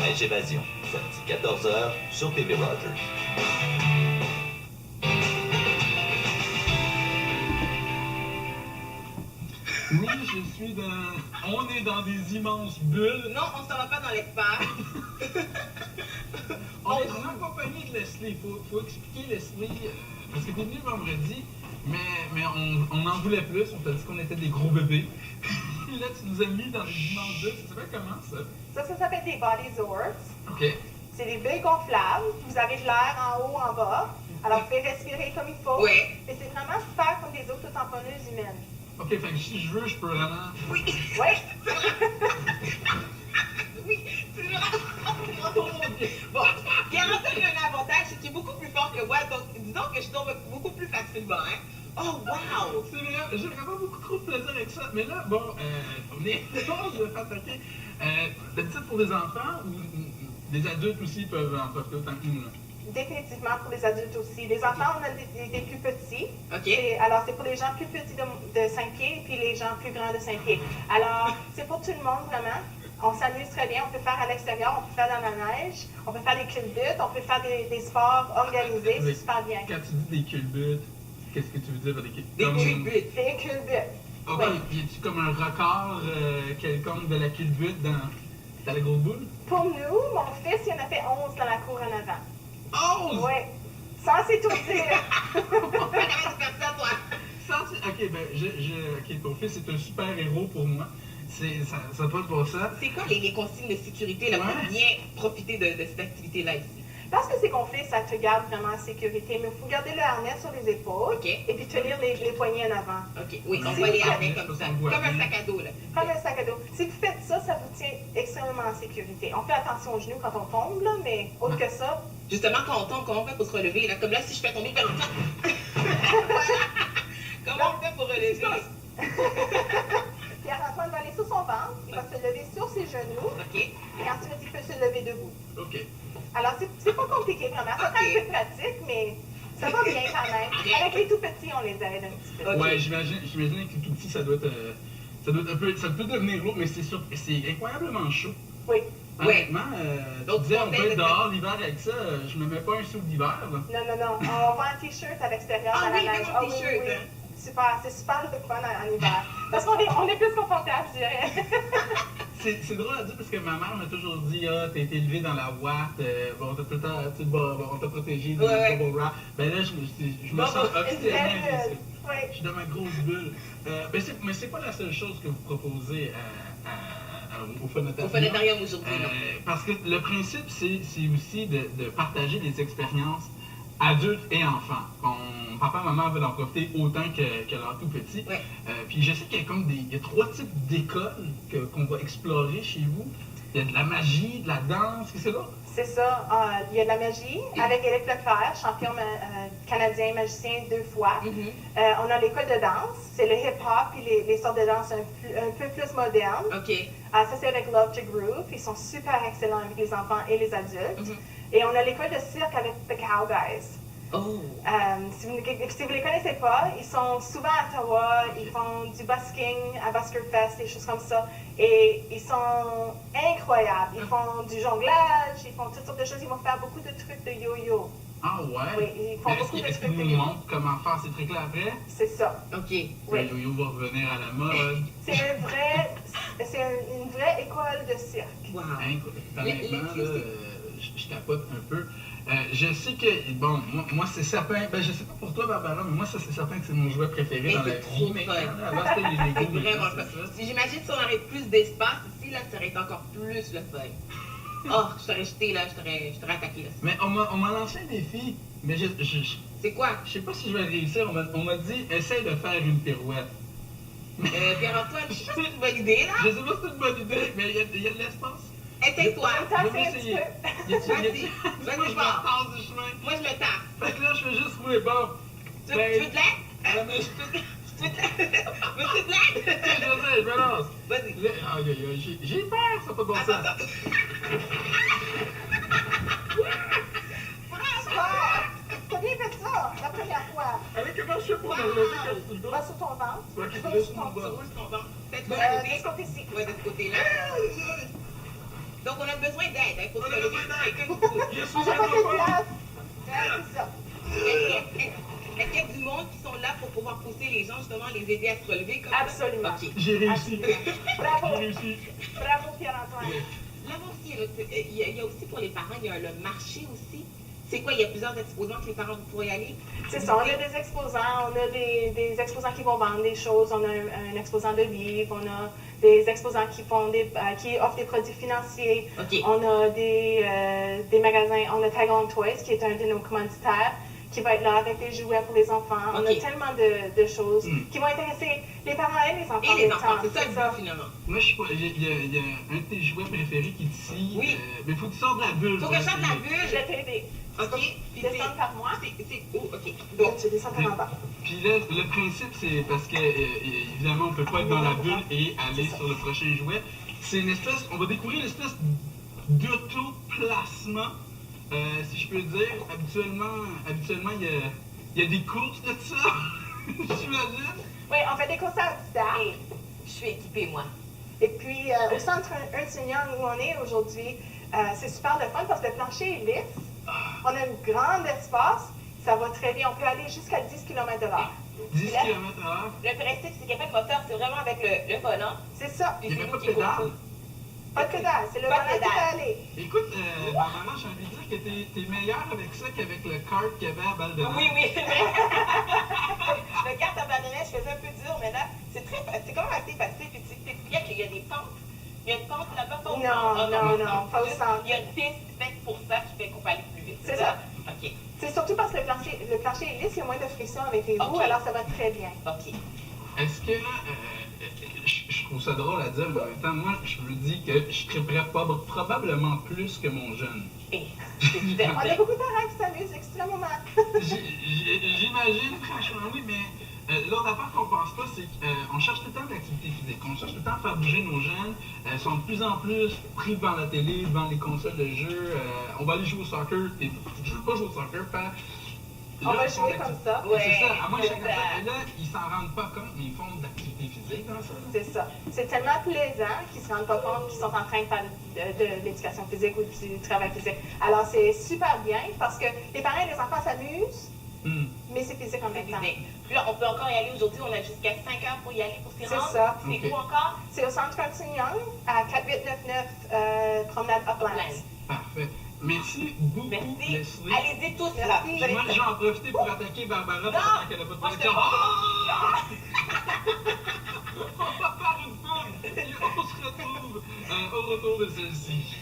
Neige Évasion, samedi 14h sur TV Rogers. Oui, on est dans des immenses bulles. Non, on s'en va pas dans l'espace. On est en compagnie de Leslie. Faut expliquer Leslie, parce que t'es venu vendredi, mais on en voulait plus. On t'a dit qu'on était des gros bébés. Là, tu nous as mis dans des immenses bulles. Ça s'appelle comment, ça? Ça s'appelle des body zords. OK. C'est des bulles gonflables. Vous avez de l'air en haut, en bas. Alors, vous pouvez respirer comme il faut. Oui. Et c'est vraiment super comme des auto-tamponneuses humaines. OK, fait que si je veux, je peux vraiment... Oui. Oui. Oui, c'est vraiment... Bon, Garantie a un avantage, c'est qu'il est beaucoup plus fort que moi, donc disons que je tombe beaucoup plus facilement, hein. Oh, wow! C'est vrai, j'ai vraiment beaucoup trop de plaisir avec ça. Mais là, bon, on est proche de s'attaquer. D'habitude, pour des enfants, ou des adultes aussi peuvent en profiter autant que nous, là. Définitivement pour les adultes aussi. Les enfants, on a des plus petits. OK. Alors, c'est pour les gens plus petits de 5 pieds puis les gens plus grands de 5 pieds. Alors, c'est pour tout le monde, vraiment. On s'amuse très bien. On peut faire à l'extérieur, on peut faire dans la neige, on peut faire des culbutes, on peut faire des sports organisés. C'est super bien. Quand tu dis des culbutes, qu'est-ce que tu veux dire par des culbutes? Des culbutes. Des culbutes. OK, Oui. y a-tu comme un record quelconque de la culbute dans la grosse boule? Pour nous, mon fils, il en a fait 11 dans la cour en avant. 11! Oui. Sans s'étourdir. OK, OK, ton fils est un super héros pour moi. Ça doit être pour ça. C'est quoi les consignes de sécurité là, pour bien profiter de cette activité-là ici? Parce que c'est gonflé, ça te garde vraiment en sécurité, mais il faut garder le harnais sur les épaules OK. et puis tenir les poignets en avant. OK, oui, on Si va vous aller faites- avec comme ça, comme un sac à dos, là. Comme un sac à dos. Si vous faites ça, ça vous tient extrêmement en sécurité. On fait attention aux genoux quand on tombe, là, mais autre que ça, Justement, quand on tombe, comment on fait pour se relever, là? Comme là, si je fais tomber, comment on fait pour relever? Pierre-Antoine va aller sur son ventre, il va se lever sur ses genoux OK. et ensuite il peut se lever debout. OK. Alors, c'est pas compliqué vraiment. Ça prend un peu de pratique, mais ça va bien quand même. Avec les tout petits, on les aide un petit peu. OK. Ouais, j'imagine que les tout petits, ça doit être un peu... Ça peut devenir lourd, mais c'est incroyablement chaud. Oui. Honnêtement, Donc, tu disais, on peut conseil être de- dehors l'hiver avec ça, je me mets pas un soupe d'hiver, là. Non. On va en t-shirt à l'extérieur Ah dans oui, la neige. même en t-shirt, oui. hein. Super, c'est super le fun en hiver. Parce qu'on est plus confortable, je dirais. C'est drôle à dire parce que ma mère m'a toujours dit, ah, t'as été élevé dans la ouate, bon, t'as tout le temps, tu sais, bon, on t'a protégé du Ouais. bubble wrap. Ben là, je me Bon, sens Une officiellement belle blessé. bulle. Oui. Je suis dans ma grosse bulle. Mais c'est pas la seule chose que vous proposez au Au Fonotarium. planétarium aujourd'hui, là. Parce que le principe, c'est aussi de partager des expériences adultes et enfants. Papa et maman veulent en profiter autant que leur tout petit. Ouais. Puis je sais qu'il y a comme il y a 3 types d'écoles qu'on va explorer chez vous. Il y a de la magie, de la danse, qu'est-ce que c'est là? C'est ça. Il y a de la magie avec Éric Leclerc, champion canadien magicien 2 fois. On a l'école de danse, c'est le hip-hop et les sortes de danse un peu plus modernes. OK. Ça, c'est avec Love to Groove. Ils sont super excellents avec les enfants et les adultes. Et on a l'école de cirque avec The Cow Guys. Oh. Si vous ne les connaissez pas, ils sont souvent à Ottawa, ils font du busking à Busker Fest, des choses comme ça. Et ils sont incroyables. Ils font du jonglage, ils font toutes sortes de choses. Ils vont faire beaucoup de trucs de yo-yo. Ah ouais? Oui, ils font Mais beaucoup de est-ce trucs qu'ils de nous yo-yo. montrent comment faire ces trucs-là après? C'est ça. OK. Oui. Le yo-yo va revenir à la mode. C'est une vraie école de cirque. Wow. Honnêtement, là, je capote un peu. Je sais que, bon, moi c'est certain, ben je sais pas pour toi Barbara, mais moi ça c'est certain que c'est mon jouet préféré Et dans la c'est vie. trop Mais fun. avant c'était les Legos. C'est vraiment maintenant, le c'est fun. ça. Si j'imagine si on aurait plus d'espace ici, là, ça aurait été encore plus le fun. Oh, je t'aurais jeté, là, je t'aurais attaqué, là. Mais on m'a lancé un défi, mais je C'est quoi? sais pas si je vais réussir. On m'a dit, essaye de faire une pirouette. Pierre-Antoine, je sais pas si c'est une bonne idée, là. Je sais pas si c'est une bonne idée, mais il y a de l'espace. Essaye-toi. Ça, Je c'est vais un petit essayer. peu. Y a-tu- Vas-y. je Vas-y, me fort. tasse du chemin. Moi, je le tape. Fait que là, je fais juste rouler bon. Tu veux de l'aide? Ouais, mais je Veux-tu de l'aide? je me lance. Vas-y. Là, aïe, aïe, aïe, j'ai peur, ça n'a pas de bon sens. Ah, t'as bien fait ça, la première fois. Allez, comment je fais pour me lever quand je suis le dos? Va sur ton ventre. Ouais, Va laisse sur mon ton bas. dos. Peut-être De de ce côté-ci. Ouais, de ce côté-là. Donc, on a besoin d'aide. Il faut se lever. On n'a pas de place. C'est ça. Est-ce qu'il y a du monde qui sont là pour pouvoir pousser les gens, justement, les aider à se relever comme Absolument. ça? OK. J'ai réussi. Bravo. J'ai réussi. Bravo, Pierre-Antoine. Là aussi, il y a aussi pour les parents, il y a le marché aussi. C'est quoi? Il y a plusieurs exposants que les parents pourraient y aller? C'est ça, on a des exposants, on a des exposants qui vont vendre des choses, on a un exposant de livres, on a des exposants qui offrent des produits financiers, OK. on a des magasins, on a Tag Along Toys qui est un de nos commanditaires qui va être là avec des jouets pour les enfants. On a OK. tellement de choses qui vont intéresser les parents et les enfants. Et en les même enfants, temps. c'est ça le but, finalement. Moi, je sais pas, il y a un de tes jouets préférés qui est ici. Oui. Mais faut que tu sortes de la bulle. Faut que je sorte la Je bulle. vais t'aider. OK. Puis c'est... Descendre par moi. C'est où? OK. Bon, Donc, tu descends par en bas. Puis là, le principe, c'est parce que, évidemment, on peut pas être dans la bulle et aller sur le prochain jouet. C'est une espèce, on va découvrir une espèce d'auto-placement, si je peux dire. Habituellement, il y a des courses de ça, j'imagine. Oui, on fait des courses à obstacles. hey, je suis équipée, moi. Et puis, au centre Ernst Young où on est aujourd'hui, c'est super le fun parce que le plancher est lisse. On a un grand espace. Ça va très bien. On peut aller jusqu'à 10 km/h. 10 Là, km/h. Le principe, c'est qu'il n'y a pas de moteur, c'est vraiment avec le volant. C'est ça. Puis Il n'y c'est avait nous pas qui de pédale. contrôlons. Pas de pédale. C'est le Pas de volant qui pédale. peut aller. Écoute, Barbara, j'ai envie de dire que t'es meilleure avec ça qu'avec le kart qu'il y avait à Val de Oui, oui, c'est vrai. Le kart abandonné, je faisais un peu dur, mais là, c'est quand même assez facile. Puis tu sais bien qu'il y a des pentes. Il y a une pente là-bas. Non, pas au centre. Il y a une piste faite pour ça qui fait qu'on peut aller plus vite. C'est ça. OK. C'est surtout parce que le plancher est lisse, il y a moins de friction avec les roues, Ok. alors ça va très bien. OK. Est-ce que, je trouve ça drôle à dire, mais en même temps, moi, je me dis que je triperais probablement plus que mon jeune. Et c'est On super. a beaucoup de parents qui s'amusent extrêmement. J'imagine, franchement, oui, mais l'autre affaire qu'on pense pas, c'est qu'on cherche tout le temps de l'activité physique. On cherche tout le temps à faire bouger nos jeunes. Ils sont de plus en plus pris devant la télé, devant les consoles de jeu. On va aller jouer au soccer. Et je veux pas jouer au soccer, On va jouer comme ça. Ouais, c'est ça, à moins que c'est chacun ça. fasse. Et là, ils s'en rendent pas compte, mais ils font de l'activité physique dans ça. C'est ça. C'est tellement plaisant qu'ils ne se rendent pas compte qu'ils sont en train de faire de l'éducation physique ou du travail physique. Alors, c'est super bien parce que les parents et les enfants s'amusent, mais c'est physique en même temps. Puis là, on peut encore y aller aujourd'hui. On a jusqu'à 5 heures pour y aller, pour s'y C'est rendre. ça. C'est Ok. où encore? C'est au centre Ernst Young, à 4899 Promenade Uplands. Parfait. Merci beaucoup, Merci. Leslie. Allez-y tous là. Merci. Vous allez- Moi, je vais en profiter pour attaquer Barbara Non! pendant qu'elle n'a pas de Moi, je te protection. comprends. On va faire une pause et on se retrouve au retour de celle-ci.